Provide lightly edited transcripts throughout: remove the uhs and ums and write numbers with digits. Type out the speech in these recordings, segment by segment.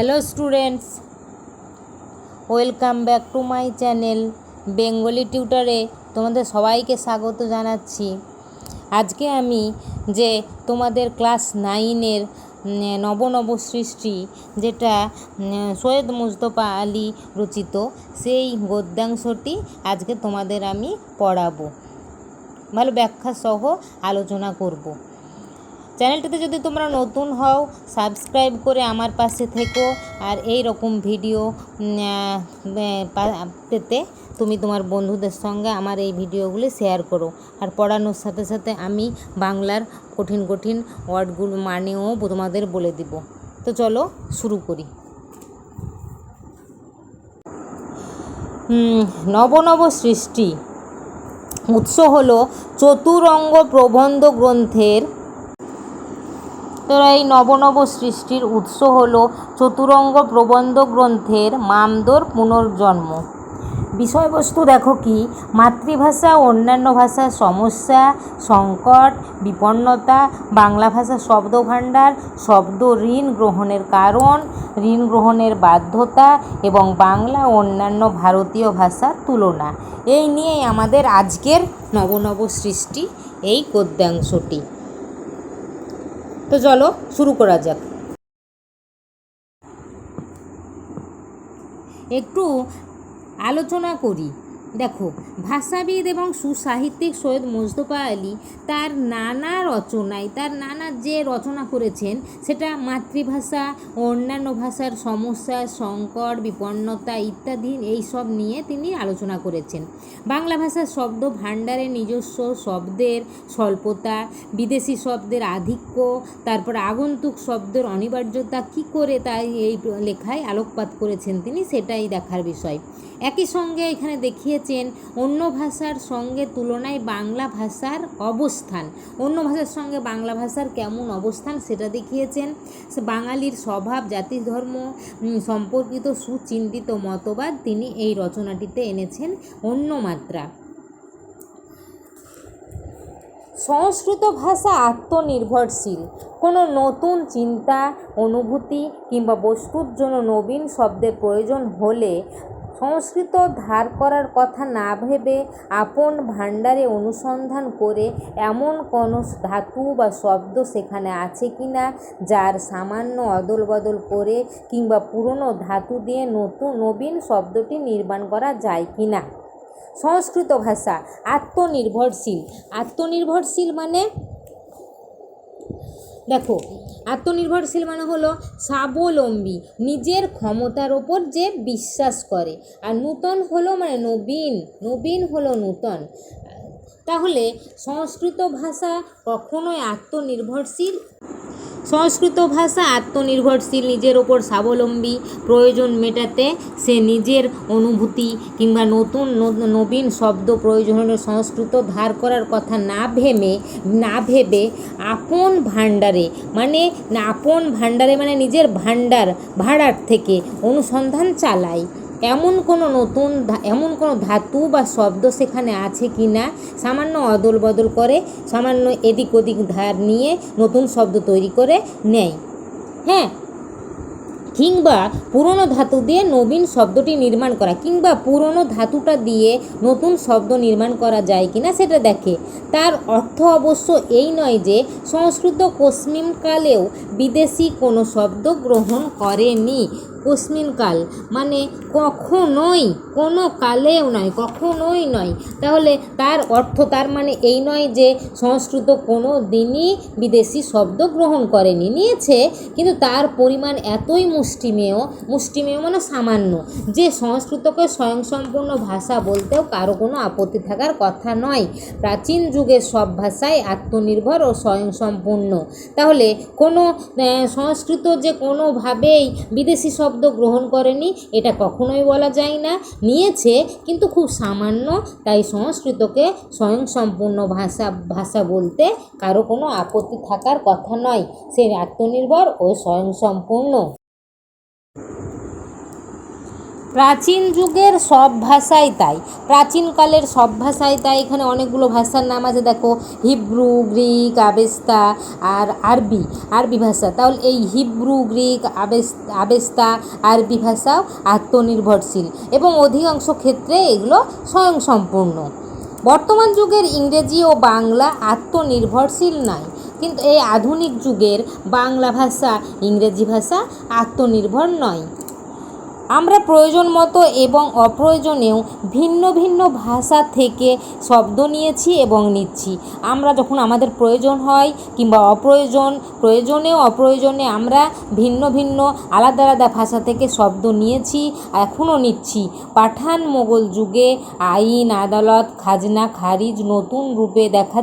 Hello students, welcome back to my channel Bengali টিউটরে তোমাদের সবাইকে স্বাগত জানাচ্ছি। আজকে আমি যে তোমাদের ক্লাস 9-এর নব সৃষ্টি, যেটা সৈয়দ মুজতবা আলী রচিত, সেই গদ্যাংশটি আজকে তোমাদের আমি পড়াবো, ভালো ব্যাখ্যা সহ আলোচনা করব। চ্যানেলটিতে যদি তোমরা নতুন হও, সাবস্ক্রাইব করে আমার পাশে থেকো, আর এই রকম ভিডিও পেতে তুমি তোমার বন্ধুদের সঙ্গে আমার এই ভিডিওগুলি শেয়ার করো। আর পড়ানোর সাথে সাথে আমি বাংলার কঠিন কঠিন ওয়ার্ডগুলো মানেও তোমাদের বলে দিব। তো চলো শুরু করি। নব সৃষ্টি উৎস হলো চতুরঙ্গ প্রবন্ধ গ্রন্থের। তো এই নব সৃষ্টির উৎস হলো চতুরঙ্গ প্রবন্ধ গ্রন্থের মামদোর পুনর্জন্ম। বিষয়বস্তু দেখো কি, মাতৃভাষা ও অন্যান্য ভাষার সমস্যা, সংকট, বিপন্নতা, বাংলা ভাষা শব্দভাণ্ডার, শব্দ ঋণ গ্রহণের কারণ, ঋণ গ্রহণের বাধ্যতা এবং বাংলা ও অন্যান্য ভারতীয় ভাষার তুলনা। এই নিয়েই আমাদের আজকের নব সৃষ্টি এই গদ্যাংশটি। তো চলো শুরু করা যাক। একটু আলোচনা করি। দেখো, ভাষাবিদ এবং সুসাহিত্যিক সৈয়দ মুজতবা আলী তার নানা রচনায়, তার নানা যে রচনা করেছেন, সেটা মাতৃভাষা ও অন্যান্য ভাষার সমস্যা, সংকট, বিপন্নতা ইত্যাদি এইসব নিয়ে তিনি আলোচনা করেছেন। বাংলা ভাষার শব্দ ভাণ্ডারে নিজস্ব শব্দের স্বল্পতা, বিদেশি শব্দের আধিক্য, তারপর আগন্তুক শব্দের অনিবার্যতা কী করে তাই এই লেখায় আলোকপাত করেছেন তিনি, সেটাই দেখার বিষয়। একই সঙ্গে এখানে দেখিয়েছেন অন্য ভাষার সঙ্গে তুলনায় বাংলা ভাষার অবস্থান, অন্য ভাষার সঙ্গে বাংলা ভাষার কেমন অবস্থান সেটা দেখিয়েছেন। বাঙালির স্বভাব, জাতি ধর্ম সম্পর্কিত সুচিন্তিত মতবাদ তিনি এই রচনাটিতে এনেছেন অন্য মাত্রা। সংস্কৃত ভাষা আত্মনির্ভরশীল। কোনো নতুন চিন্তা, অনুভূতি কিংবা বস্তুর জন্য নবীন শব্দের প্রয়োজন হলে সংস্কৃত ধার করার কথা না ভেবে আপন ভাণ্ডারে অনুসন্ধান করে এমন কোনো ধাতু বা শব্দ সেখানে আছে কি না, যার সামান্য অদল বদল করে কিংবা পুরনো ধাতু দিয়ে নবীন শব্দটি নির্মাণ করা যায় কি না। সংস্কৃত ভাষা আত্মনির্ভরশীল। আত্মনির্ভরশীল মানে দেখো, আত্মনির্ভরশীল মানে হলো স্বাবলম্বী, নিজের ক্ষমতার ওপর যে বিশ্বাস করে। আর নূতন হলো মানে নবীন হলো নূতন। তাহলে সংস্কৃত ভাষা কখনোই আত্মনির্ভরশীল, সংস্কৃত ভাষা আত্মনির্ভরশীল, নিজের ওপর স্বাবলম্বী। প্রয়োজন মেটাতে সে নিজের অনুভূতি কিংবা নবীন শব্দ প্রয়োজন হলে সংস্কৃত ধার করার কথা না ভেবে আপন ভাণ্ডারে মানে নিজের ভাড়ার থেকে অনুসন্ধান চালায়। এমন কোনো ধাতু বা শব্দ সেখানে আছে কি না, সামান্য অদল বদল করে, সামান্য এদিক ওদিক ধার নিয়ে নতুন শব্দ তৈরি করে নেয়, হ্যাঁ, কিংবা পুরনো ধাতু দিয়ে নবীন শব্দটি নির্মাণ করা, কিংবা পুরনো ধাতুটা দিয়ে নতুন শব্দ নির্মাণ করা যায় কিনা সেটা দেখে। তার অর্থ অবশ্য এই নয় যে সংস্কৃত কোস্মিনকালেও বিদেশি কোনো শব্দ গ্রহণ করেনি। কোস্মিনকাল মানে কখনোই, কোনো কালেও নয়, কখনোই নয়। তাহলে তার অর্থ, তার মানে এই নয় যে সংস্কৃত কোনো দিনই বিদেশি শব্দ গ্রহণ করেনি, নিয়েছে, কিন্তু তার পরিমাণ এতই মুষ্টিমেয় মানে সামান্য, যে সংস্কৃতকে স্বয়ংসম্পূর্ণ ভাষা বলতেও কারো কোনো আপত্তি থাকার কথা নয়। প্রাচীন যুগের সব ভাষাই আত্মনির্ভর ও স্বয়ংসম্পূর্ণ। তাহলে কোনো সংস্কৃত যে কোনোভাবেই বিদেশি শব্দ গ্রহণ করেনি এটা কখনোই বলা যায় না, নিয়েছে কিন্তু খুব সামান্য, তাই সংস্কৃতকে স্বয়ংসম্পূর্ণ ভাষা বলতে কারো কোনো আপত্তি থাকার কথা নয়, সে আত্মনির্ভর ও স্বয়ংসম্পূর্ণ। প্রাচীন যুগের সব ভাষাই তাই, প্রাচীনকালের সব ভাষাই তাই। এখানে অনেকগুলো ভাষার নাম আছে, দেখো হিব্রু, গ্রিক, আবেস্তা আর আরবি, আরবি ভাষা। তাহলে এই হিব্রু, গ্রিক, আবেস্তা, আরবি ভাষাও আত্মনির্ভরশীল এবং অধিকাংশ ক্ষেত্রে এগুলো স্বয়ংসম্পূর্ণ। বর্তমান যুগের ইংরেজি ও বাংলা আত্মনির্ভরশীল নয়, কিন্তু এই আধুনিক যুগের বাংলা ভাষা, ইংরেজি ভাষা আত্মনির্ভর নয়। আমরা প্রয়োজন মতো এবং অপ্রয়োজনেও ভিন্ন ভিন্ন ভাষা থেকে শব্দ নিয়েছি এবং নিচ্ছি। আমরা যখন আমাদের প্রয়োজন হয় কিংবা প্রয়োজনে অপ্রয়োজনে আমরা ভিন্ন ভিন্ন আলাদা আলাদা ভাষা থেকে শব্দ নিয়েছি, এখনও নিচ্ছি। পাঠান মোগল যুগে আইন, আদালত, খাজনা, খারিজ নতুন রূপে দেখা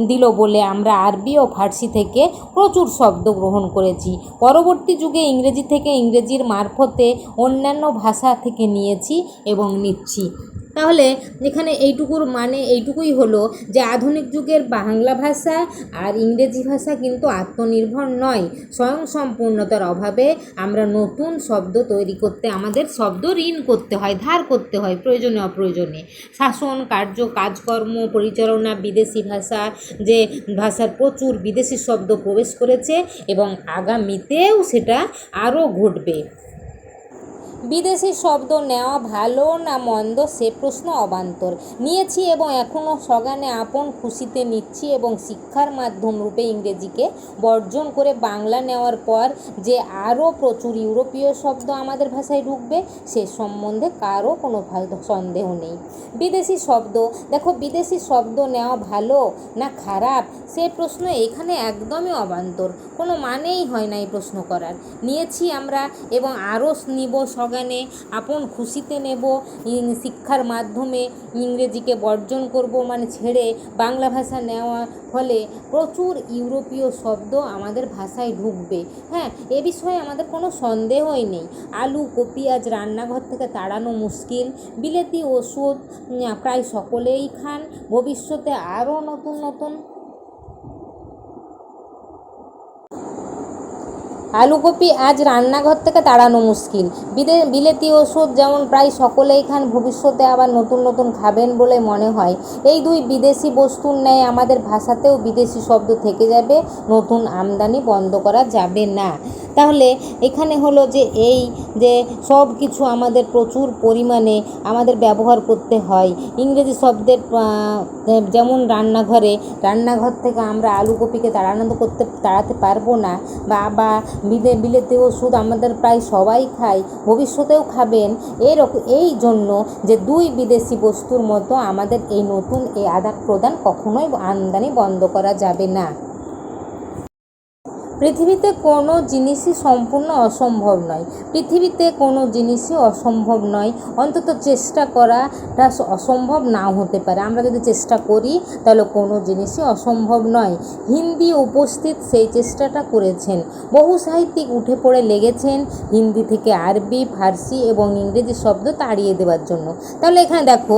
দিল বলে আমরা আরবি ও ফার্সি থেকে প্রচুর শব্দ গ্রহণ করেছি। পরবর্তী যুগে ইংরেজি থেকে ইংরেজির মারফতে অন্যান্য ভাষা থেকে নিয়েছি এবং নিচ্ছি। তাহলে এখানে এইটুকুই হলো যে আধুনিক যুগের বাংলা ভাষা আর ইংরেজি ভাষা কিন্তু আত্মনির্ভর নয়। স্বয়ংসম্পূর্ণতার অভাবে আমরা নতুন শব্দ তৈরি করতে আমাদের শব্দ ঋণ করতে হয়, ধার করতে হয় প্রয়োজনে অপ্রয়োজনে। শাসন, কার্য, কাজকর্ম, পরিচালনা, বিদেশি ভাষা, যে ভাষার প্রচুর বিদেশি শব্দ প্রবেশ করেছে এবং আগামীতেও সেটা আরও ঘটবে। বিদেশি শব্দ নেওয়া ভালো না মন্দ সে প্রশ্ন অবান্তর। নিয়েছি এবং এখনও সগানে আপন খুশিতে নিচ্ছি এবং শিক্ষার মাধ্যম রূপে ইংরেজিকে বর্জন করে বাংলা নেওয়ার পর যে আরও প্রচুর ইউরোপীয় শব্দ আমাদের ভাষায় ঢুকবে সে সম্বন্ধে কারও কোনো সন্দেহ নেই। বিদেশি শব্দ, দেখো বিদেশি শব্দ নেওয়া ভালো না খারাপ সে প্রশ্ন এখানে একদমই অবান্তর, কোনো মানেই হয় না এই প্রশ্ন করার। নিয়েছি আমরা এবং আরও নিব, সগানে আপন খুশিতে নেব, শিক্ষার মাধ্যমে ইংরেজিকে বর্জন করব, মানে ছেড়ে বাংলা ভাষা নেওয়ার ফলে প্রচুর ইউরোপীয় শব্দ আমাদের ভাষায় ঢুকবে। হ্যাঁ, এ বিষয়ে আমাদের কোনো সন্দেহই নেই। আলু, কপি আজ রান্নাঘর থেকে তাড়ানো মুশকিল। বিলেতি ওষুধ প্রায় সকলেই খান। ভবিষ্যতে আরও নতুন নতুন আলুকপি আজ রান্নাঘর থেকে তাড়ানো মুশকিল। বিলেতি ওষুধ যেমন প্রায় সকলেই খান, ভবিষ্যতে আবার নতুন নতুন খাবেন বলে মনে হয়। এই দুই বিদেশি বস্তুর ন্যায় আমাদের ভাষাতেও বিদেশি শব্দ থেকে যাবে, নতুন আমদানি বন্ধ করা যাবে না। তাহলে এখানে হলো যে এই যে সব কিছু আমাদের প্রচুর পরিমাণে আমাদের ব্যবহার করতে হয়। ইংরেজি শব্দের যেমন রান্নাঘর থেকে আমরা আলুকপিকে তাড়াতে পারবো না, বা বিলেতি ওষুধ আমাদের প্রায় সবাই খায়, ভবিষ্যতেও খাবেন। এই জন্য যে দুই বিদেশি বস্তুর মতো আমাদের এই নতুন এই আদান প্রদান কখনোই আমদানি বন্ধ করা যাবে না। পৃথিবীতে কোনো জিনিসই সম্পূর্ণ অসম্ভব নয়, পৃথিবীতে কোনো জিনিসই অসম্ভব নয়, অন্তত চেষ্টা করাটা অসম্ভব নাও হতে পারে। আমরা যদি চেষ্টা করি তাহলে কোনো জিনিসই অসম্ভব নয়। হিন্দি উপস্থিত সেই চেষ্টাটা করেছেন। বহু সাহিত্যিক উঠে পড়ে লেগেছেন হিন্দি থেকে আরবি, ফার্সি এবং ইংরেজি শব্দ তাড়িয়ে দেওয়ার জন্য। তাহলে এখানে দেখো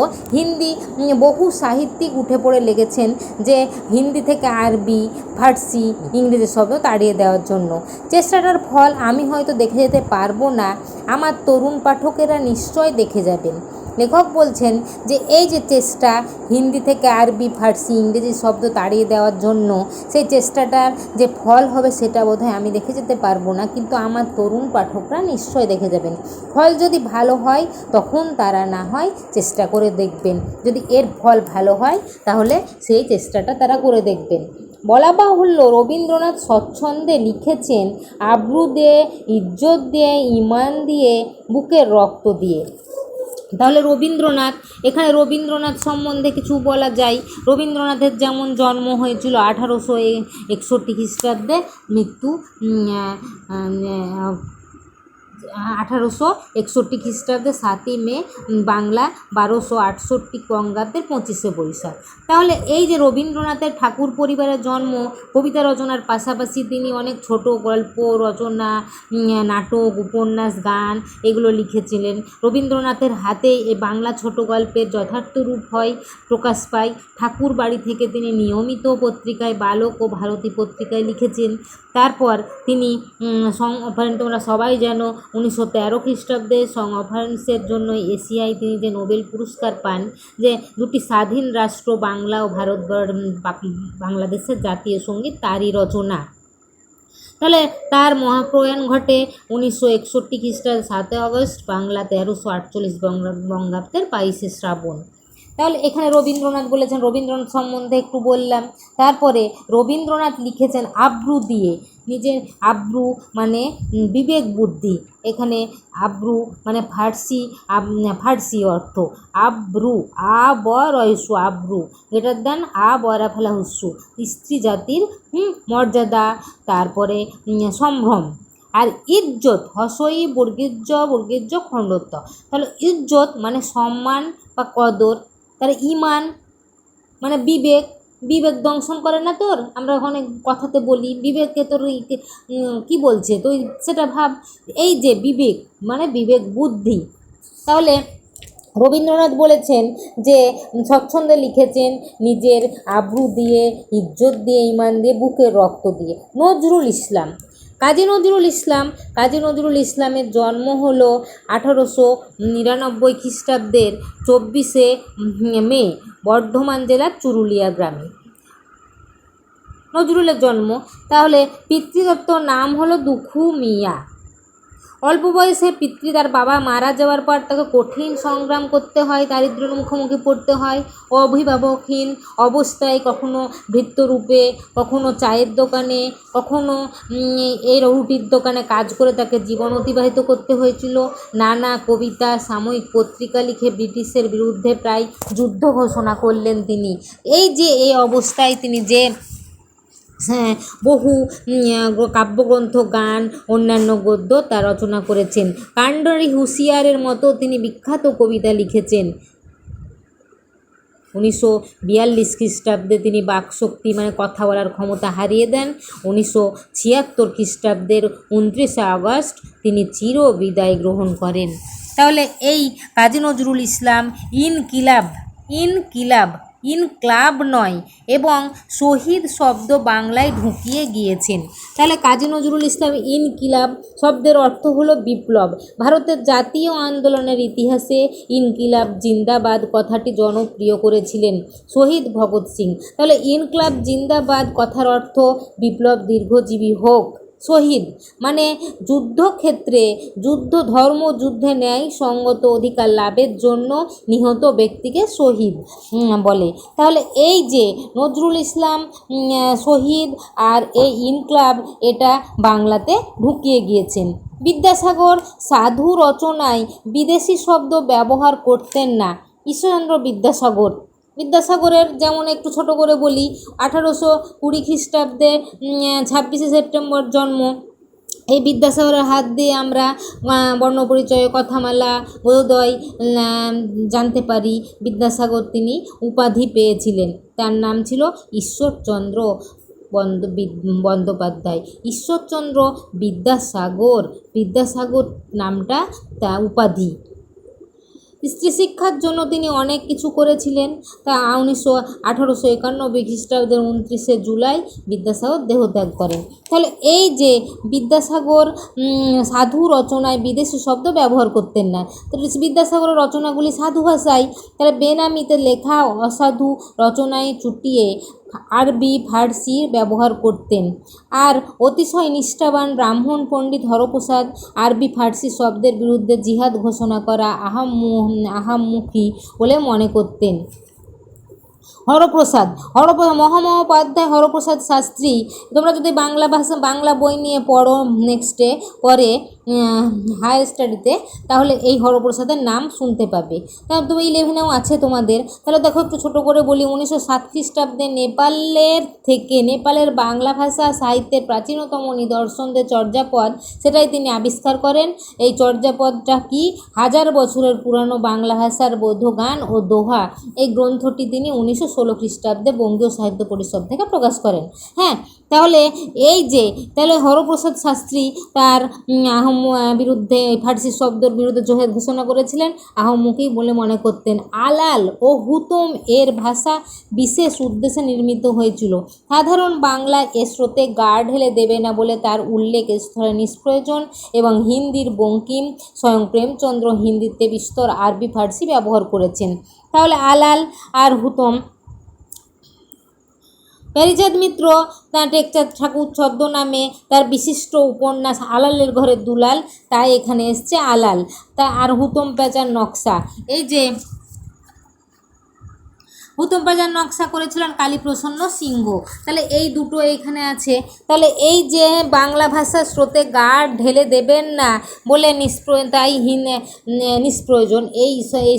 বহু সাহিত্যিক উঠে পড়ে লেগেছেন যে হিন্দি থেকে আরবি, ফার্সি, ইংরেজি শব্দ তাড়িয়ে দেওয়ার জন্য। চেষ্টাটার ফল আমি হয়তো দেখে যেতে পারবো না, আমার তরুণ পাঠকেরা নিশ্চয় দেখে যাবেন। লেখক বলছেন যে এই যে চেষ্টা হিন্দি থেকে আরবি, ফার্সি, ইংরেজি শব্দ তাড়িয়ে দেওয়ার জন্য, সেই চেষ্টাটার যে ফল হবে সেটা বোধহয় আমি দেখে যেতে পারবো না, কিন্তু আমার তরুণ পাঠকরা নিশ্চয় দেখে যাবেন। ফল যদি ভালো হয় তখন তারা না হয় চেষ্টা করে দেখবেন, যদি এর ফল ভালো হয় তাহলে সেই চেষ্টাটা তারা করে দেখবেন। বলা বাহুল্য রবীন্দ্রনাথ স্বচ্ছন্দে লিখেছেন আব্রু দিয়ে, ইজ্জত দিয়ে, ইমান দিয়ে, বুকের রক্ত দিয়ে। তাহলে এখানে রবীন্দ্রনাথ সম্বন্ধে কিছু বলা যায়। রবীন্দ্রনাথের যেমন জন্ম হয়েছিল 1861 খ্রিস্টাব্দে, মৃত্যু 1861 খ্রিস্টাব্দে 7ই মে, বাংলা 1268 বঙ্গাব্দে 25শে বৈশাখ। তাহলে এই যে রবীন্দ্রনাথের ঠাকুর পরিবারের জন্ম, কবিতা রচনার পাশাপাশি তিনি অনেক ছোট গল্প রচনা, নাটক, উপন্যাস, গান এগুলো লিখেছিলেন। রবীন্দ্রনাথের হাতে এই বাংলা ছোট গল্পের যথার্থ রূপ প্রকাশ পায়। ঠাকুর বাড়ি থেকে তিনি নিয়মিত পত্রিকায় বালক ও ভারতী পত্রিকায় লিখেছেন। তারপর তিনি তোমরা সবাই জানো 1913 খ্রিস্টাব্দে সং অফারেন্সের জন্য এশিয়ায় তিনি যে নোবেল পুরস্কার পান, যে দুটি স্বাধীন রাষ্ট্র বাংলা ও বাংলাদেশের জাতীয় সঙ্গীত তারই রচনা। তাহলে তার মহাপ্রয়াণ ঘটে 1961 খ্রিস্টাব্দে 7 আগস্ট, বাংলা 1348 বঙ্গাব্দের 22 শ্রাবণ। তাহলে এখানে রবীন্দ্রনাথ বলেছেন, রবীন্দ্রনাথ সম্বন্ধে একটু বললাম। তারপরে রবীন্দ্রনাথ লিখেছেন আব্রু দিয়ে, নিজের আব্রু মানে বিবেক বুদ্ধি, এখানে আব্রু মানে ফার্সি অর্থ আব্রু, আ ব রয়সু আব্রু গ্রেটার দ্যান আ বয়রা ফেলা হুস্যু, স্ত্রী জাতির মর্যাদা, তারপরে সম্ভ্রম। আর ইজ্জত হসই বর্গীর্য খণ্ডত্ব, তাহলে ইজ্জত মানে সম্মান বা কদর, তাহলে ইমান মানে বিবেক দংশন করে না তোর, আমরা অনেক কথাতে বলি বিবেককে তোর কী বলছে তো সেটা ভাব, এই যে বিবেক মানে বিবেক বুদ্ধি। তাহলে রবীন্দ্রনাথ বলেছেন যে স্বচ্ছন্দে লিখেছেন নিজের আব্রু দিয়ে, ইজ্জত দিয়ে, ইমান দিয়ে, বুকের রক্ত দিয়ে। কাজী নজরুল ইসলামের জন্ম হলো 1899 খ্রিস্টাব্দের 24 মে বর্ধমান জেলার চুরুলিয়া গ্রামে নজরুলের জন্ম। তাহলে পিতৃদত্ত নাম হলো দুখু মিয়া। অল্প বয়সে তার বাবা মারা যাওয়ার পর তাকে কঠিন সংগ্রাম করতে হয়, দারিদ্র্যের মুখোমুখি পড়তে হয়। অভিভাবকহীন অবস্থায় কখনো ভৃত্যরূপে, কখনো চায়ের দোকানে, কখনো এই রুটির দোকানে কাজ করে তাকে জীবন অতিবাহিত করতে হয়েছিল। নানা কবিতা, সাময়িক পত্রিকা লিখে ব্রিটিশের বিরুদ্ধে প্রায় যুদ্ধ ঘোষণা করলেন তিনি। এই অবস্থায় তিনি যে বহু কাব্যগ্রন্থ, গান, অন্যান্য গদ্য তা রচনা করেছেন। কান্ডারি হুঁশিয়ারের মতো তিনি বিখ্যাত কবিতা লিখেছেন। 1942 খ্রিস্টাব্দে তিনি বাকশক্তি মানে কথা বলার ক্ষমতা হারিয়ে দেন। 1976 খ্রিস্টাব্দের 29 আগস্ট তিনি চির বিদায় গ্রহণ করেন। তাহলে এই কাজী নজরুল ইসলাম ইনকিলাব নয় এবং শহীদ শব্দ বাংলায় ঢুকিয়ে গিয়েছেন। তাহলে কাজী নজরুল ইসলাম ইনকিলাব শব্দের অর্থ হলো বিপ্লব। ভারতের জাতীয় আন্দোলনের ইতিহাসে ইনকিলাব জিন্দাবাদ কথাটি জনপ্রিয় করেছিলেন শহীদ ভগৎ সিং। তাহলে ইনকিলাব জিন্দাবাদ কথার অর্থ বিপ্লব দীর্ঘজীবী হোক। শহীদ মানে যুদ্ধক্ষেত্রে যুদ্ধে ন্যায় সঙ্গত অধিকার লাভের জন্য নিহত ব্যক্তিকে শহীদ বলে। তাহলে এই যে নজরুল ইসলাম শহীদ আর এই ইনকিলাব এটা বাংলাতে ঢুকিয়ে গিয়েছেন। বিদ্যাসাগর সাধু রচনায় বিদেশি শব্দ ব্যবহার করতেন না। ঈশ্বরচন্দ্র বিদ্যাসাগরের যেমন একটু ছোট করে বলি, 1820 খ্রিস্টাব্দে 26 সেপ্টেম্বর জন্ম। এই বিদ্যাসাগরের হাত দিয়ে আমরা বর্ণপরিচয়, কথামালা, বোধোদয় জানতে পারি। বিদ্যাসাগর তিনি উপাধি পেয়েছিলেন, তার নাম ছিল ঈশ্বরচন্দ্র বন্দ্যোপাধ্যায়। ঈশ্বরচন্দ্র বিদ্যাসাগর নামটা তা উপাধি। স্ত্রী শিক্ষার জন্য তিনি অনেক কিছু করেছিলেন। তা 1891 খ্রিস্টাব্দের 29 জুলাই বিদ্যাসাগর দেহত্যাগ করেন। তাহলে এই যে বিদ্যাসাগর সাধু রচনায় বিদেশি শব্দ ব্যবহার করতেন না। তো বিদ্যাসাগরের রচনাগুলি সাধু ভাষায়, তাহলে বেনামিতে লেখা অসাধু রচনায় চুটিয়ে আরবি ফার্সি ব্যবহার করতেন। আর অতিশয় নিষ্ঠাবান ব্রাহ্মণ পণ্ডিত হরপ্রসাদ আরবি ফার্সি শব্দের বিরুদ্ধে জিহাদ ঘোষণা করা আহাম্মুখী বলে মনে করতেন। মহামহোপাধ্যায় হরপ্রসাদ শাস্ত্রী, তোমরা যদি বাংলা বই নিয়ে পড়ো পরে হায়ার স্টাডিতে, তাহলে এই হরপ্রসাদের নাম শুনতে পাবে। তাহলে তুমি 11এও আছে তোমাদের। তাহলে দেখো একটু ছোটো করে বলি, 1907 খ্রিস্টাব্দে নেপালের বাংলা ভাষা সাহিত্যের প্রাচীনতম নিদর্শন যে চর্যাপদ, সেটাই তিনি আবিষ্কার করেন। এই চর্যাপদটা কি? 1000 বছরের পুরানো বাংলা ভাষার বোধগান ও দোহা, এই গ্রন্থটি তিনি 1916 খ্রিস্টাব্দে বঙ্গীয় সাহিত্য পরিষদ থেকে প্রকাশ করেন। হ্যাঁ, তাহলে হরপ্রসাদ শাস্ত্রী তার বিরুদ্ধে ফার্সি শব্দের বিরুদ্ধে জোহেদ ঘোষণা করেছিলেন আহমকি বলে মনে করতেন। আলাল ও হুতম এর ভাষা বিশেষ উদ্দেশ্যে নির্মিত হয়েছিল। সাধারণ বাংলা এ স্রোতে গা ঢেলে দেবে না বলে তার উল্লেখ স্থলে নিষ্প্রয়োজন এবং হিন্দির বঙ্কিম স্বয়ং প্রেমচন্দ্র হিন্দিতে বিস্তর আরবি ফার্সি ব্যবহার করেছেন। তাহলে আলাল আর হুতম। প্যারীচাঁদ মিত্র তার টেকচাঁদ ঠাকুর ছদ্মনামে তার বিশিষ্ট উপন্যাস আলালের ঘরে দুলাল, তাই এখানে এসছে আলাল। তা আর হুতম প্যাঁচার নকশা, এই যে হুতম প্যাঁচার নকশা করেছিলেন কালীপ্রসন্ন সিংহ। তাহলে এই দুটো এইখানে আছে। তাহলে এই যে বাংলা ভাষার স্রোতে গা ঢেলে দেবেন না বলে নিষ্প্রয়োজন, এই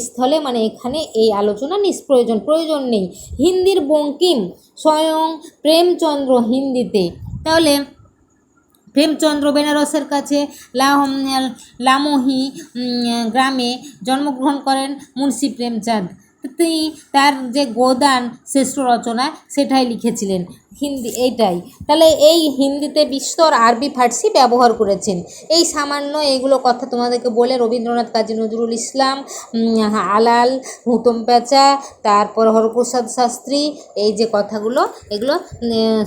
স্থলে মানে এখানে এই আলোচনা নিষ্প্রয়োজন, প্রয়োজন নেই। হিন্দির বঙ্কিম স্বয়ং প্রেমচন্দ্র হিন্দিতে। তাহলে প্রেমচন্দ্র বেনারসের কাছে লামোহি গ্রামে জন্মগ্রহণ করেন মুন্সি প্রেমচাঁদ। তিনি তার যে গোদান শ্রেষ্ঠ রচনা সেটাই লিখেছিলেন হিন্দি, এইটাই। তাহলে এই হিন্দিতে বিস্তর আরবি ফার্সি ব্যবহার করেছেন। এই সামান্য এইগুলো কথা তোমাদেরকে বলে রবীন্দ্রনাথ কাজী নজরুল ইসলাম, আলাল, হুতম প্যাঁচা, তারপর হরপ্রসাদ শাস্ত্রী, এই যে কথাগুলো এগুলো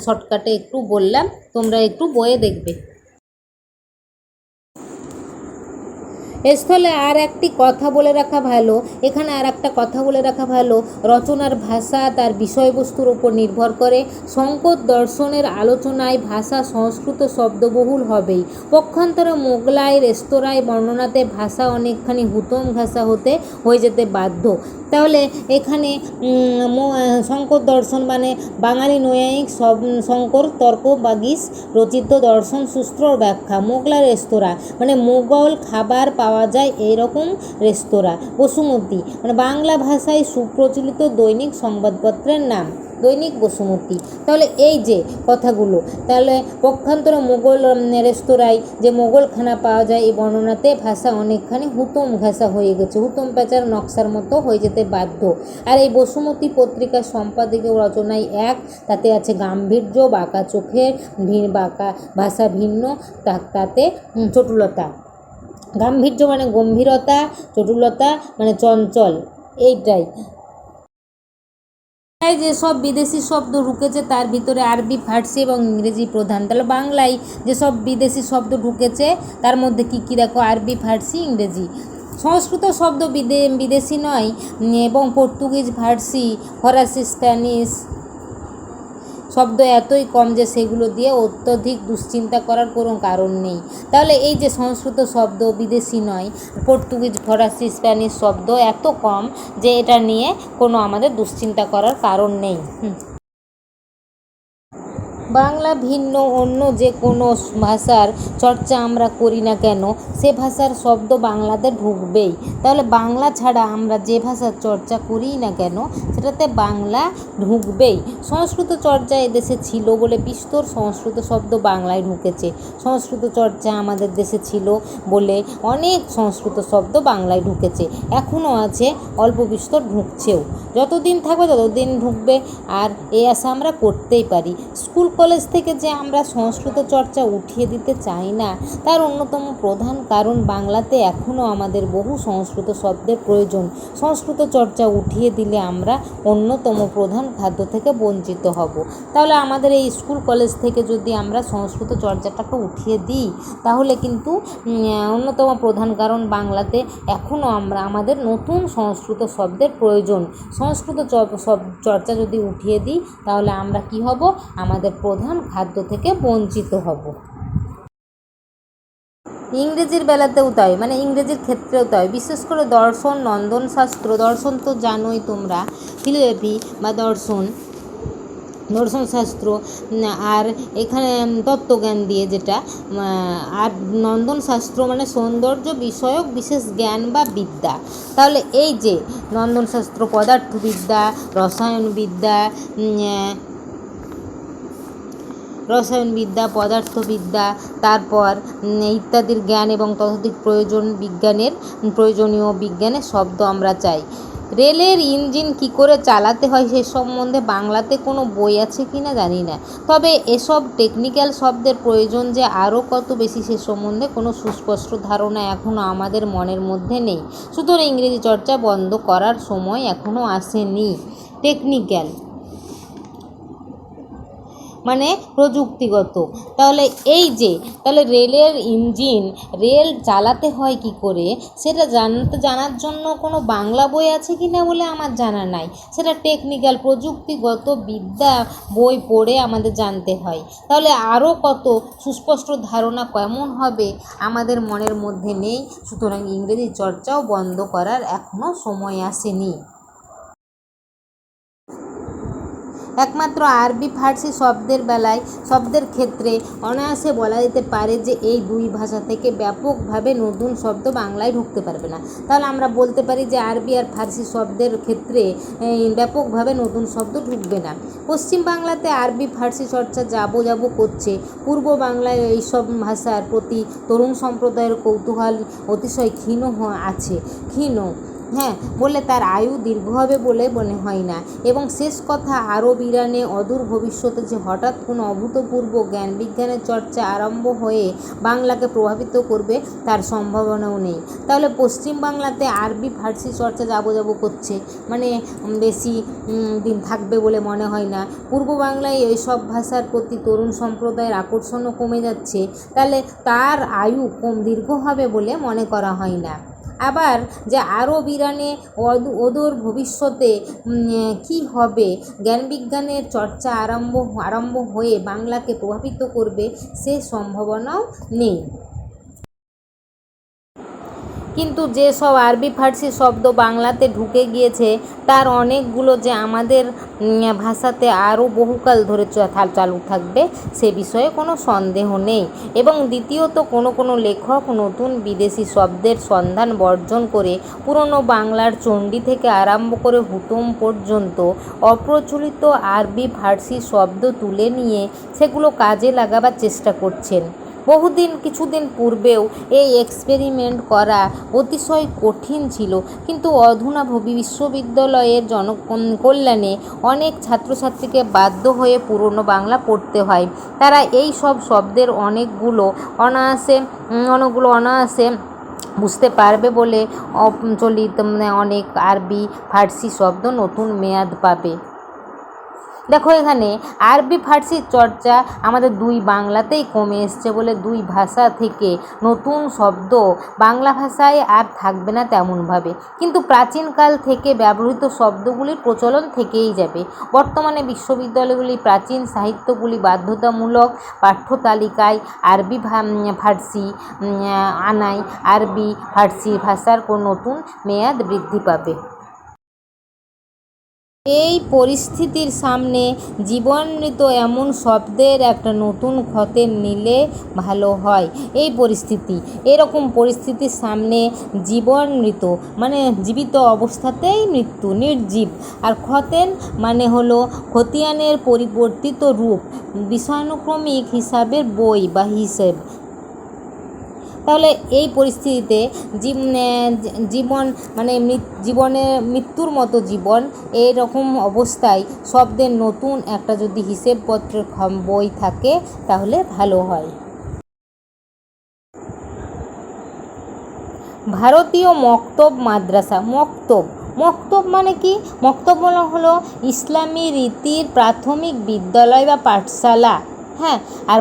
শর্টকাটে একটু বললাম, তোমরা একটু বইয়ে দেখবে। স্থলে আর একটি কথা বলে রাখা ভালো, এখানে আর একটা কথা বলে রাখা ভালো, রচনার ভাষা তার বিষয়বস্তুর উপর নির্ভর করে। সংকট দর্শনের আলোচনায় ভাষা সংস্কৃত শব্দবহুল হবেই। পক্ষান্তরে মোগলাই রেস্তোরাঁয় বর্ণনাতে ভাষা অনেকখানি হুতম ভাষা হয়ে যেতে বাধ্য। তাহলে এখানে সংকর দর্শন মানে বাঙালি নৈয়ায়িক শঙ্কর তর্ক বাগীশ রচিত দর্শন সূত্রর ব্যাখ্যা। মোগলাই রেস্তোরাঁ মানে মোগল খাবার পাওয়া যায় এইরকম রেস্তোরাঁ। বসুমতী মানে বাংলা ভাষায় সুপ্রচলিত দৈনিক সংবাদপত্রের নাম, দৈনিক বসুমতী। তাহলে এই যে কথাগুলো, তাহলে পক্ষান্তরে মোগল রেস্তোরাঁয় যে মোগল খানা পাওয়া যায় এই বর্ণনাতে ভাষা অনেকখানি হুতম ভাষা হয়ে গেছে, হুতম প্যাঁচার নকশার মতো হয়ে যেতে বাধ্য। আর এই বসুমতী পত্রিকার সম্পাদকীয় রচনায় তাতে আছে গাম্ভীর্য, বাঁকা চোখের বাঁকা ভাষা ভিন্ন, তাতে চটুলতা। গাম্ভীর্য মানে গম্ভীরতা, চটুলতা মানে চঞ্চল, এইটাই। যেসব বিদেশি শব্দ ঢুকেছে তার ভিতরে আরবি ফার্সি এবং ইংরেজি প্রধান। তাহলে বাংলায় যেসব বিদেশি শব্দ ঢুকেছে তার মধ্যে কী কী দেখো, আরবি, ফার্সি, ইংরেজি। সংস্কৃত শব্দ বিদেশি নয় এবং পর্তুগিজ, ফার্সি, ফরাসি, স্প্যানিশ শব্দ এতই কম যে সেগুলো দিয়ে অত্যধিক দুশ্চিন্তা করার কোনো কারণ নেই। তাহলে এই যে সংস্কৃত শব্দ বিদেশি নয়, পর্তুগিজ, ফরাসি, স্প্যানিশ শব্দ এত কম যে এটা নিয়ে কোনো আমাদের দুশ্চিন্তা করার কারণ নেই। বাংলা ভিন্ন অন্য যে কোনো ভাষার চর্চা আমরা করি না কেন সে ভাষার শব্দ বাংলাতে ঢুকবেই। তাহলে বাংলা ছাড়া আমরা যে ভাষার চর্চা করি না কেন সেটাতে বাংলা ঢুকবেই। সংস্কৃত চর্চা এদেশে ছিল বলে বিস্তর সংস্কৃত শব্দ বাংলায় ঢুকেছে। সংস্কৃত চর্চা আমাদের দেশে ছিল বলে অনেক সংস্কৃত শব্দ বাংলায় ঢুকেছে, এখনও আছে, অল্প বিস্তর ঢুকছেও। যতদিন থাকবে ততদিন ঢুকবে, আর এই আশা আমরা করতেই পারি। স্কুল কলেজ থেকে যে আমরা সংস্কৃত চর্চা উঠিয়ে দিতে চাই না তার অন্যতম প্রধান কারণ বাংলাতে এখনও আমাদের বহু সংস্কৃত শব্দের প্রয়োজন। সংস্কৃত চর্চা উঠিয়ে দিলে আমরা অন্যতম প্রধান খাদ্য থেকে বঞ্চিত হব। তাহলে আমাদের এই স্কুল কলেজ থেকে যদি আমরা সংস্কৃত চর্চাটাকে উঠিয়ে দিই তাহলে কিন্তু অন্যতম প্রধান কারণ বাংলাতে এখনও আমাদের নতুন সংস্কৃত শব্দের প্রয়োজন। সংস্কৃত চর্চা যদি উঠিয়ে দিই তাহলে আমরা কি হব, আমাদের প্রধান খাদ্য থেকে বঞ্চিত হব। ইংরেজির বেলাতেও তাই, মানে ইংরেজির ক্ষেত্রেও তাই, বিশেষ করে দর্শন, নন্দন শাস্ত্র। দর্শন তো জানোই তোমরা, ফিলোসফি বা দর্শন শাস্ত্র, আর এখানে তত্ত্বজ্ঞান দিয়ে যেটা, আর নন্দন শাস্ত্র মানে সৌন্দর্য বিষয়ক বিশেষ জ্ঞান বা বিদ্যা। তাহলে এই যে নন্দন শাস্ত্র পদার্থবিদ্যা, রসায়নবিদ্যা, পদার্থবিদ্যা, তারপর ইত্যাদির জ্ঞান এবং ততোধিক প্রয়োজনীয় বিজ্ঞানের শব্দ আমরা চাই। রেলের ইঞ্জিন কি করে চালাতে হয় সে সম্বন্ধে বাংলাতে কোনো বই আছে কি না জানি না, তবে এসব টেকনিক্যাল শব্দের প্রয়োজন যে আরও কত বেশি সে সম্বন্ধে কোনো সুস্পষ্ট ধারণা এখনও আমাদের মনের মধ্যে নেই। সুতরাং ইংরেজি চর্চা বন্ধ করার সময় এখনও আসেনি। টেকনিক্যাল মানে প্রযুক্তিগত। তাহলে তাহলে রেলের ইঞ্জিন, রেল চালাতে হয় কি করে সেটা জানার জন্য কোনো বাংলা বই আছে কি না বলে আমার জানা নাই। সেটা টেকনিক্যাল প্রযুক্তিগত বিদ্যা বই পড়ে আমাদের জানতে হয়। তাহলে আরও কত সুস্পষ্ট ধারণা কেমন হবে আমাদের মনের মধ্যে নেই। সুতরাং ইংরেজি চর্চাও বন্ধ করার এখনও সময় আসেনি। একমাত্র আরবি ফার্সি শব্দের ক্ষেত্রে অনায়াসে বলা যেতে পারে যে এই দুই ভাষা থেকে ব্যাপকভাবে নতুন শব্দ বাংলায় ঢুকতে পারবে না। তাহলে আমরা বলতে পারি যে আরবি আর ফার্সি শব্দের ক্ষেত্রে ব্যাপকভাবে নতুন শব্দ ঢুকবে না। পশ্চিম বাংলাতে আরবি ফার্সি চর্চা যাব করছে। পূর্ব বাংলায় এইসব ভাষার প্রতি তরুণ সম্প্রদায়ের কৌতূহল অতিশয় ক্ষীণ বলে তার আয়ু দীর্ঘ হবে বলে মনে হয় না। এবং শেষ কথা, আরব ইরানে অদূর ভবিষ্যতে যে হঠাৎ কোনো অভূতপূর্ব জ্ঞান বিজ্ঞানের চর্চা আরম্ভ হয়ে বাংলাকে প্রভাবিত করবে তার সম্ভাবনাও নেই। তাহলে পশ্চিম বাংলাতে আরবি ফার্সি চর্চা যাব করছে, মানে বেশি দিন থাকবে বলে মনে হয় না। পূর্ব বাংলায় এইসব ভাষার প্রতি তরুণ সম্প্রদায়ের আকর্ষণও কমে যাচ্ছে, তাহলে তার আয়ু দীর্ঘ হবে বলে মনে করা হয় না। আবার যে আরব ইরানে অদূর ভবিষ্যতে কি হবে, জ্ঞানবিজ্ঞানের চর্চা আরম্ভ হয়ে বাংলাকে প্রভাবিত করবে সে সম্ভাবনাও নেই। কিন্তু যেসব আরবি ফার্সি শব্দ বাংলাতে ঢুকে গিয়েছে তার অনেকগুলো যে আমাদের ভাষাতে আরও বহুকাল ধরে চালু থাকবে সে বিষয়ে কোনো সন্দেহ নেই। এবং দ্বিতীয়ত, কোনো লেখক নতুন বিদেশি শব্দের সন্ধান বর্জন করে পুরনো বাংলার চণ্ডী থেকে আরম্ভ করে হুতুম পর্যন্ত অপ্রচলিত আরবি ফার্সি শব্দ তুলে নিয়ে সেগুলো কাজে লাগাবার চেষ্টা করছেন। কিছুদিন পূর্বেও এই এক্সপেরিমেন্ট করা অতিশয় কঠিন ছিল, কিন্তু অধুনা বিশ্ববিদ্যালয়ের জনকল্যাণে অনেক ছাত্রছাত্রীকে বাধ্য হয়ে পুরনো বাংলা পড়তে হয়। তারা এই সব শব্দের অনেকগুলো অনায়াসে বুঝতে পারবে বলে অপ্রচলিত অনেক আরবি ফার্সি শব্দ নতুন মেয়াদ পাবে। দেখো, এখানে আরবি ফার্সি চর্চা আমাদের দুই বাংলাতেই কমে এসছে বলে দুই ভাষা থেকে নতুন শব্দ বাংলা ভাষায় আর থাকবে না তেমনভাবে, কিন্তু প্রাচীনকাল থেকে ব্যবহৃত শব্দগুলির প্রচলন থেকেই যাবে। বর্তমানে বিশ্ববিদ্যালয়গুলি প্রাচীন সাহিত্যগুলি বাধ্যতামূলক পাঠ্যতালিকায় আরবি ফার্সি আনায় আরবি ফার্সি ভাষার নতুন মেয়াদ বৃদ্ধি পাবে। এই পরিস্থিতির সামনে জীবনমৃত এমন শব্দের একটা নতুন খতের নিলে ভালো হয়। এরকম পরিস্থিতির সামনে জীবনমৃত মানে জীবিত অবস্থাতেই মৃত্যু, নির্জীব, আর খতেন মানে হলো খতিয়ানের পরিবর্তিত রূপ, বিষয়ানুক্রমিক হিসাবের বই বা হিসেব। তাহলে এই পরিস্থিতিতে মৃত্যুর মতো জীবন, এইরকম অবস্থায় শব্দের নতুন একটা যদি হিসেবপত্রের বই থাকে তাহলে ভালো হয়। ভারতীয় মক্তব মাদ্রাসা। মক্তব মানে কি? মক্তব হলো ইসলামী রীতির প্রাথমিক বিদ্যালয় বা পাঠশালা। আর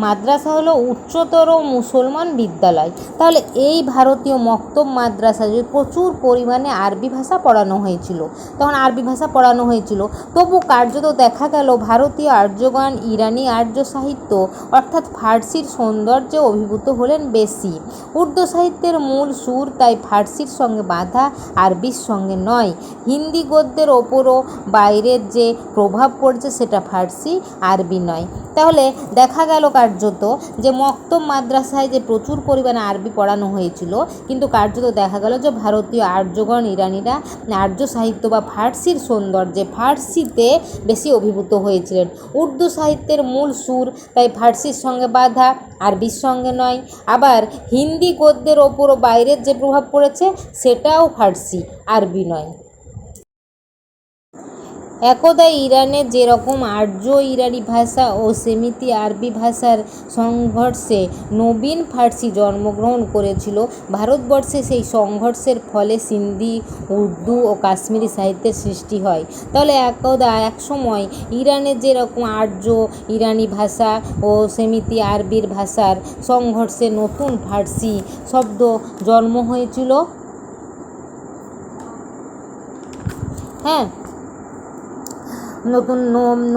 মাদ্রাসা হলো উচ্চতর মুসলমান বিদ্যালয়। তাহলে এই ভারতীয় মক্তব মাদ্রাসায় প্রচুর পরিমাণে আরবি ভাষা পড়ানো হয়েছিল। তবু কার্যত দেখা গেল ভারতীয় আর্যগণ ইরানি আর্য সাহিত্য অর্থাৎ ফার্সির সৌন্দর্যে অভিভূত হলেন বেশি। উর্দু সাহিত্যের মূল সুর তাই ফার্সির সঙ্গে বাঁধা, আরবির সঙ্গে নয়। হিন্দি গদ্যের ওপরও বাইরের যে প্রভাব পড়ছে সেটা ফার্সি, আরবি নয়। নয়। তাহলে দেখা গেল কার্যত যে মক্তব মাদ্রাসায় যে প্রচুর পরিমাণে আরবি পড়ানো হয়েছিল, কিন্তু কার্যত দেখা গেল যে ভারতীয় আর্যগণ ইরানিরা আর্য সাহিত্য বা ফার্সির সৌন্দর্যে ফার্সিতে বেশি অভিভূত হয়েছিলেন। উর্দু সাহিত্যের মূল সুর তাই ফার্সির সঙ্গে বাঁধা, আরবির সঙ্গে নয়। আবার হিন্দি গদ্যের ওপরও বাইরের যে প্রভাব পড়েছে সেটাও ফার্সি, আরবি নয়। একদা ইরানে যেরকম আর্য ইরানি ভাষা ও সেমিতি আরবি ভাষার সংঘর্ষে নবীন ফার্সি জন্মগ্রহণ করেছিল, ভারতবর্ষে সেই সংঘর্ষের ফলে সিন্ধি, উর্দু ও কাশ্মীরি সাহিত্যের সৃষ্টি হয়। তাহলে এক সময় ইরানে যেরকম আর্য ইরানি ভাষা ও সেমিতি আরবির ভাষার সংঘর্ষে নতুন ফার্সি শব্দ জন্ম হয়েছিল। হ্যাঁ,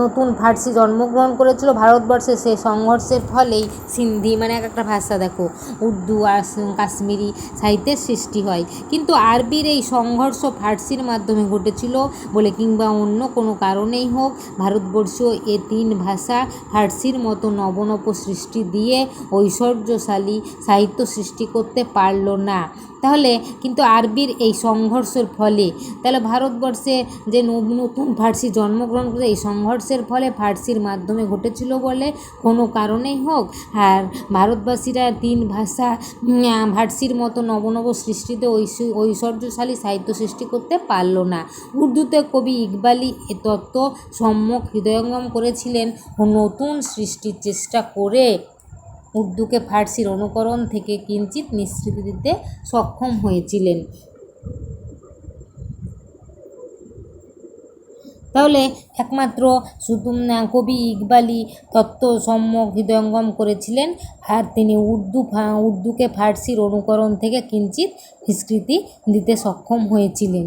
নতুন ফার্সি জন্মগ্রহণ করেছিল ভারতবর্ষে। সেই সংঘর্ষের ফলেই সিন্ধি মানে একটা ভাষা দেখো, উর্দু আর কাশ্মীরি সাহিত্যের সৃষ্টি হয়। কিন্তু আরবির এই সংঘর্ষ ফার্সির মাধ্যমে ঘটেছিল বলে কিংবা অন্য কোনো কারণেই হোক, ভারতবর্ষীয় এ তিন ভাষা ফার্সির মতো নব সৃষ্টি দিয়ে ঐশ্বর্যশালী সাহিত্য সৃষ্টি করতে পারল না। তাহলে কিন্তু আরবির এই সংঘর্ষের ফলে তাহলে ভারতবর্ষে যে নতুন ফার্সি জন্মগ্রহণ করে এই সংঘর্ষের ফলে ফার্সির মাধ্যমে ঘটেছিল বলে কোনো কারণেই হোক, আর ভারতবাসীরা তিন ভাষা ফার্সির মতো নব সৃষ্টিতে ঐশ্বর্যশালী সাহিত্য সৃষ্টি করতে পারল না। উর্দুতে কবি ইকবালি এ তত্ত্ব সম্যক হৃদয়ঙ্গম করেছিলেন ও নতুন সৃষ্টির চেষ্টা করে উর্দুকে ফার্সির অনুকরণ থেকে কিঞ্চিত নিষ্কৃতি দিতে সক্ষম হয়েছিলেন। তাহলে একমাত্র শুধু কবি ইকবালি তত্ত্ব সম্যক হৃদয়ঙ্গম করেছিলেন, আর তিনি উর্দুকে ফার্সির অনুকরণ থেকে কিঞ্চিত নিষ্কৃতি দিতে সক্ষম হয়েছিলেন।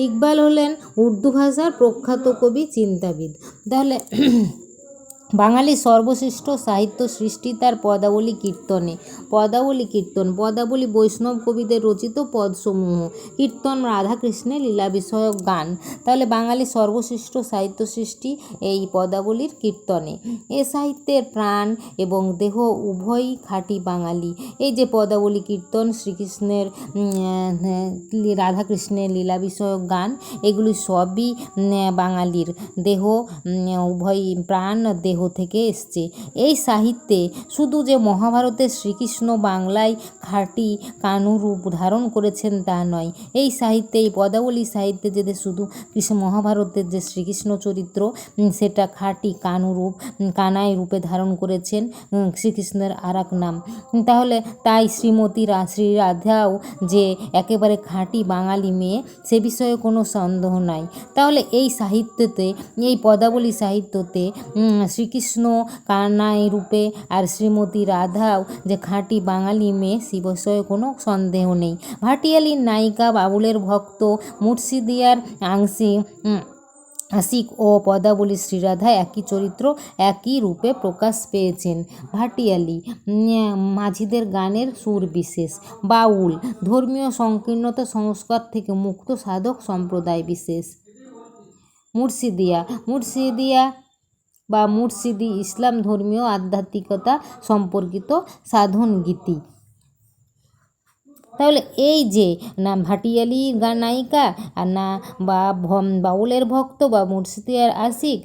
ইকবাল হলেন উর্দু ভাষার প্রখ্যাত কবি, চিন্তাবিদ। তাহলে বাঙালির সর্বশ্রেষ্ঠ সাহিত্য সৃষ্টি তার পদাবলী কীর্তনে। পদাবলী বৈষ্ণব কবিদের রচিত পদসমূহ। কীর্তন রাধাকৃষ্ণের লীলা বিষয়ক গান। তাহলে বাঙালির সর্বশ্রেষ্ঠ সাহিত্য সৃষ্টি এই পদাবলীর কীর্তনে। এ সাহিত্যের প্রাণ এবং দেহ উভয়ই খাঁটি বাঙালি। এই যে পদাবলী কীর্তন, শ্রীকৃষ্ণের রাধাকৃষ্ণের লীলা বিষয়ক গান, এগুলি সবই বাঙালির দেহ, উভয়ই প্রাণ দেহ থেকে এসছে। এই সাহিত্যে শুধু যে মহাভারতের শ্রীকৃষ্ণ বাংলায় খাঁটি কানুরূপ ধারণ করেছেন তা নয়, এই সাহিত্যে এই পদাবলী সাহিত্যে যে শুধু মহাভারতের যে শ্রীকৃষ্ণ চরিত্র সেটা খাঁটি কানুরূপ, কানাই রূপে ধারণ করেছেন শ্রীকৃষ্ণের আরেক নাম। তাহলে তাই শ্রীরাধাও যে একেবারে খাঁটি বাঙালি মেয়ে সে বিষয়ে কোনো সন্দেহ নাই। তাহলে এই সাহিত্যতে, এই পদাবলী সাহিত্যতে শ্রীকৃষ্ণ কানাই রূপে আর শ্রীমতী রাধাও যে খাঁটি বাঙালি মেয়ে সে বিষয়ে কোনো সন্দেহ নেই। ভাটিয়ালির নায়িকা, বাবুলের ভক্ত, মুর্শিদিয়ার আশিক ও পদাবলী শ্রীরাধা একই চরিত্র একই রূপে প্রকাশ পেয়েছেন। ভাটিয়ালি মাঝিদের গানের সুর বিশেষ। বাউল ধর্মীয় সংকীর্ণতা সংস্কার থেকে মুক্ত সাধক সম্প্রদায় বিশেষ। মুর্শিদিয়া বা মুর্শিদি ইসলাম ধর্মীয় আধ্যাত্মিকতা সম্পর্কিত সাধন গীতি। তাহলে এই যে না ভাটিয়ালি নায়িকা আর না বা বাউলের ভক্ত বা মুর্শিদিয়ার আশিক,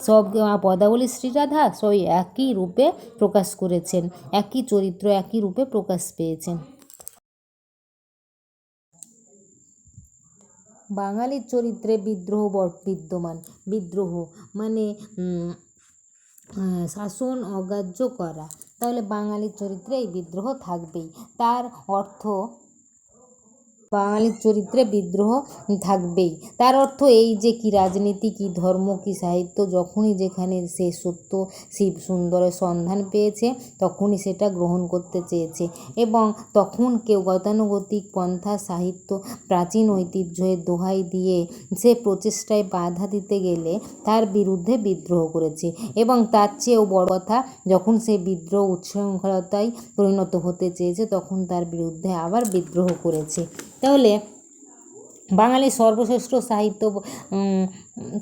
সব পদাবলী শ্রীরাধা সবই একই রূপে প্রকাশ করেছেন, একই চরিত্র একই রূপে প্রকাশ পেয়েছেন। বাঙালির চরিত্রে বিদ্রোহ বিদ্যমান। বিদ্রোহ মানে শাসন অগ্রাহ্য করা। তাহলে বাঙালির চরিত্রে এই বিদ্রোহ থাকবেই। তার অর্থ বাঙালির চরিত্রে বিদ্রোহ থাকবেই। তার অর্থ এই যে কি রাজনীতি, কি ধর্ম, কি সাহিত্য, যখনই যেখানে সে সত্য শিব সুন্দরের সন্ধান পেয়েছে তখনই সেটা গ্রহণ করতে চেয়েছে, এবং তখন কেউ গতানুগতিক পন্থা, সাহিত্য, প্রাচীন ঐতিহ্যের দোহাই দিয়ে সে প্রচেষ্টায় বাধা দিতে গেলে তার বিরুদ্ধে বিদ্রোহ করেছে। এবং তার চেয়েও বড় কথা, যখন সে বিদ্রোহ উচ্ছৃঙ্খলতায় পরিণত হতে চেয়েছে তখন তার বিরুদ্ধে আবার বিদ্রোহ করেছে। তাহলে বাঙালির সর্বশ্রেষ্ঠ সাহিত্য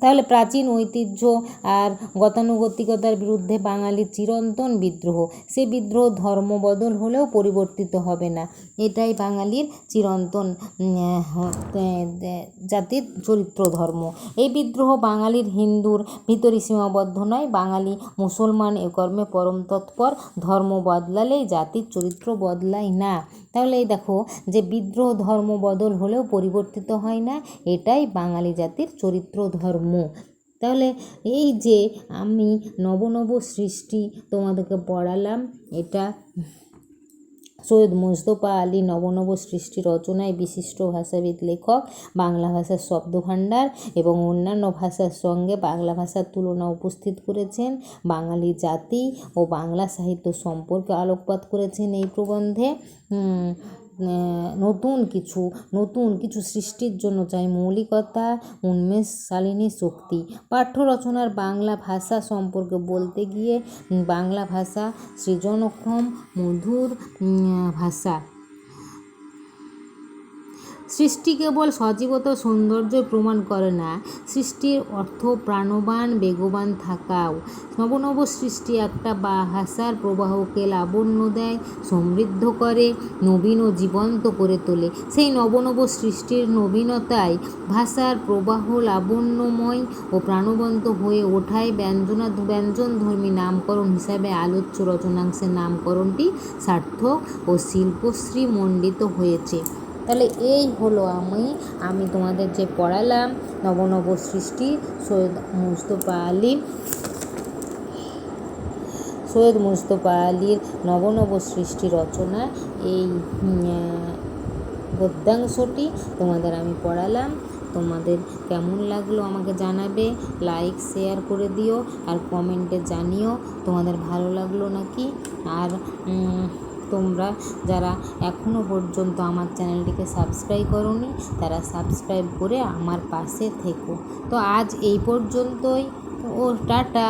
তাহলে প্রাচীন ঐতিহ্য আর গতানুগতিকতার বিরুদ্ধে বাঙালির চিরন্তন বিদ্রোহ। সে বিদ্রোহ ধর্ম বদল হলেও পরিবর্তিত হবে না, এটাই বাঙালির চিরন্তন জাতির চরিত্র ধর্ম। এই বিদ্রোহ বাঙালির হিন্দুর ভিতরই সীমাবদ্ধ নয়, বাঙালি মুসলমান এ কর্মে পরম তৎপর। ধর্ম বদলালেই জাতির চরিত্র বদলায় না। তাহলে এই দেখো যে বিদ্রোহ ধর্ম বদল হলেও পরিবর্তিত হয় না, এটাই বাঙালি জাতির চরিত্র ধর্ম। তাহলে এই যে আমি নব নব সৃষ্টি তোমাদেরকে পড়ালাম, এটা সৈয়দ মুজতবা আলী নব নব সৃষ্টি রচনায় বিশিষ্ট ভাষাবিদ লেখক, বাংলা ভাষার শব্দভাণ্ডার এবং অন্যান্য ভাষার সঙ্গে বাংলা ভাষার তুলনা উপস্থিত করেছেন। বাঙালি জাতি ও বাংলা সাহিত্য সম্পর্কে আলোকপাত করেছেন এই প্রবন্ধে। নতুন কিছু সৃষ্টির জন্য চাই মৌলিকতা, উন্মেষশালিনী শক্তি। পাঠ্য রচনার বাংলা ভাষা সম্পর্কে বলতে গিয়ে বাংলা ভাষা সৃজনক্ষম মধুর ভাষা। সৃষ্টি কেবল সজীবতা সৌন্দর্যই প্রমাণ করে না, সৃষ্টির অর্থ প্রাণবান বেগবান থাকাও। নবনব সৃষ্টি একটা ভাষার প্রবাহকে লাবণ্য দেয়, সমৃদ্ধ করে, নবীন ও জীবন্ত করে তোলে। সেই নবনব সৃষ্টির নবীনতায় ভাষার প্রবাহ লাবণ্যময় ও প্রাণবন্ত হয়ে ওঠায় ব্যঞ্জনধর্মী নামকরণ হিসাবে আলোচ্য রচনাংশের নামকরণটি সার্থক ও শিল্পশ্রী মণ্ডিত হয়েছে। তাহলে এই হলো আমি তোমাদের যে পড়ালাম নবনব সৃষ্টি সৈয়দ মুজতবা আলীর নবনব সৃষ্টি রচনা, এই গদ্যাংশটি তোমাদের আমি পড়ালাম। তোমাদের কেমন লাগলো আমাকে জানাবে, লাইক শেয়ার করে দিও আর কমেন্টে জানিও তোমাদের ভালো লাগলো নাকি। আর তোমরা যারা এখনও পর্যন্ত আমার চ্যানেলটিকে সাবস্ক্রাইব করোনি, তারা সাবস্ক্রাইব করে আমার পাশে থেকো। তো আজ এই পর্যন্তই। টাটা।